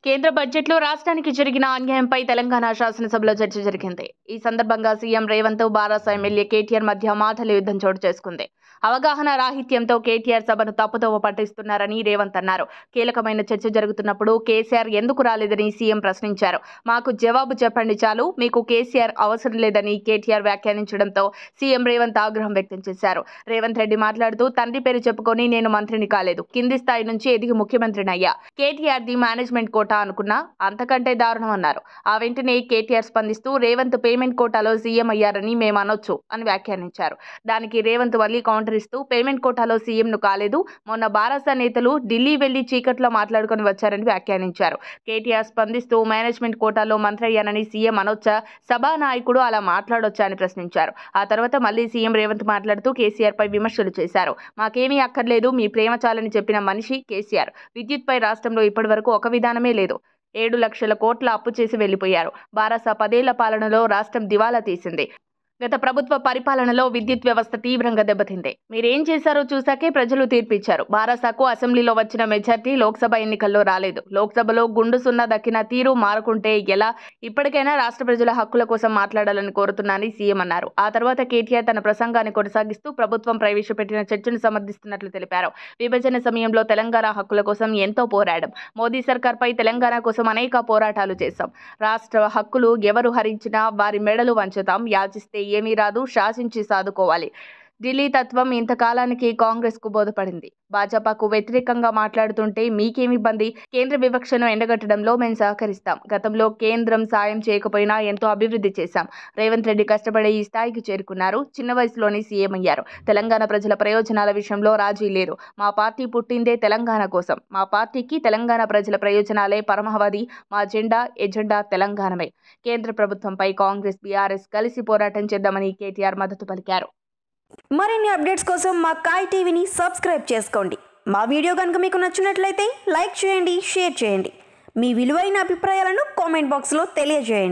కేంద్ర బడ్జెట్లో రాష్ట్రానికి జరిగిన అన్యాయంపై తెలంగాణ శాసనసభలో చర్చ జరిగింది. ఈ సందర్భంగా సీఎం రేవంత్, బారాస ఎమ్మెల్యే కేటీఆర్ మధ్య మాటల యుద్ధం చోటు చేసుకుంది. అవగాహన రాహిత్యంతో కేటీఆర్ సభను తప్పుదోవ పట్టిస్తున్నారని రేవంత్ అన్నారు. కీలకమైన చర్చ జరుగుతున్నప్పుడు కేసీఆర్ ఎందుకు రాలేదని సీఎం ప్రశ్నించారు. మాకు జవాబు చెప్పండి చాలు, మీకు కేసీఆర్ అవసరం లేదని కేటీఆర్ వ్యాఖ్యానించడంతో సీఎం రేవంత్ ఆగ్రహం వ్యక్తం చేశారు. రేవంత్ రెడ్డి మాట్లాడుతూ, తండ్రి పేరు చెప్పుకొని నేను మంత్రిని కాలేదు, కింది స్థాయి నుంచి ఎదిగి ముఖ్యమంత్రినయ్యా. కేటీఆర్ది మేనేజ్మెంట్ కోటా అనుకున్నా, అంతకంటే దారుణం అన్నారు. ఆ వెంటనే కేటీఆర్ స్పందిస్తూ, రేవంత్ పేమెంట్ కోటాలో సీఎం అయ్యారని మేము అనొచ్చు అని వ్యాఖ్యానించారు. దానికి రేవంత్ మళ్లీ కౌంటర్ ఇస్తూ, పేమెంట్ కోటాలో సీఎంను కాలేదు, మొన్న బారాస నేతలు ఢిల్లీ వెళ్లి చీకట్లో మాట్లాడుకుని వచ్చారని వ్యాఖ్యానించారు. కేటీఆర్ స్పందిస్తూ, మేనేజ్మెంట్ కోటాలో మంత్రి అయ్యానని సీఎం అనొచ్చా, సభానాయకుడు అలా మాట్లాడొచ్చా అని ప్రశ్నించారు. ఆ తర్వాత మళ్లీ సీఎం రేవంత్ మాట్లాడుతూ కేసీఆర్ పై విమర్శలు చేశారు. మాకేమీ అక్కర్లేదు, మీ ప్రేమ చాలని చెప్పిన మనిషి కేసీఆర్. విద్యుత్పై రాష్ట్రంలో ఇప్పటివరకు ఒక విధానమే లేదు. 7 లక్షల కోట్ల అప్పు చేసి వెళ్లిపోయారు. బారాస 10 ఏళ్ల పాలనలో రాష్ట్రం దివాలా తీసింది. గత ప్రభుత్వ పరిపాలనలో విద్యుత్ వ్యవస్థ తీవ్రంగా దెబ్బతింది. మీరేం చేశారో చూశాకే ప్రజలు తీర్పిచ్చారు. బారాసాకు అసెంబ్లీలో వచ్చిన మెజార్టీ లోక్సభ ఎన్నికల్లో రాలేదు. లోక్సభలో గుండు సున్నా దక్కిన తీరు మారకుంటే ఎలా? ఇప్పటికైనా రాష్ట్ర ప్రజల హక్కుల కోసం మాట్లాడాలని కోరుతున్నానని సీఎం అన్నారు. ఆ తర్వాత కేటీఆర్ తన ప్రసంగాన్ని కొనసాగిస్తూ ప్రభుత్వం ప్రవేశపెట్టిన చర్చను సమర్థిస్తున్నట్లు తెలిపారు. విభజన సమయంలో తెలంగాణ హక్కుల కోసం ఎంతో పోరాడాం. మోదీ సర్కార్పై తెలంగాణ కోసం అనేక పోరాటాలు చేశాం. రాష్ట్ర హక్కులు ఎవరు హరించినా వారి మెడలు వంచుతాం. యాచిస్తే ఏమీ రాదు, శాసించి సాదుకోవాలి. ఢిల్లీ తత్వం ఇంతకాలానికి కాంగ్రెస్ కు బోధపడింది. భాజపాకు వ్యతిరేకంగా మాట్లాడుతుంటే మీకేమి ఇబ్బంది? కేంద్ర వివక్షను ఎండగట్టడంలో మేము సహకరిస్తాం. గతంలో కేంద్రం సాయం చేయకపోయినా ఎంతో అభివృద్ధి చేశాం. రేవంత్ రెడ్డి కష్టపడే ఈ స్థాయికి చేరుకున్నారు. చిన్న వయసులోనే సీఎం అయ్యారు. తెలంగాణ ప్రజల ప్రయోజనాల విషయంలో రాజీ లేదు. మా పార్టీ పుట్టిందే తెలంగాణ కోసం. మా పార్టీకి తెలంగాణ ప్రజల ప్రయోజనాలే పరమావధి. మా ఎజెండా తెలంగాణమే. కేంద్ర ప్రభుత్వంపై కాంగ్రెస్, బీఆర్ఎస్ కలిసి పోరాటం చేద్దామని కేటీఆర్ మద్దతు పలికారు. మరిన్ని అప్డేట్స్ కోసం మా కాయ్ టీవీని సబ్స్క్రైబ్ చేసుకోండి. మా వీడియో కనుక మీకు నచ్చినట్లయితే లైక్ చేయండి, షేర్ చేయండి. మీ విలువైన అభిప్రాయాలను కామెంట్ బాక్స్లో తెలియజేయండి.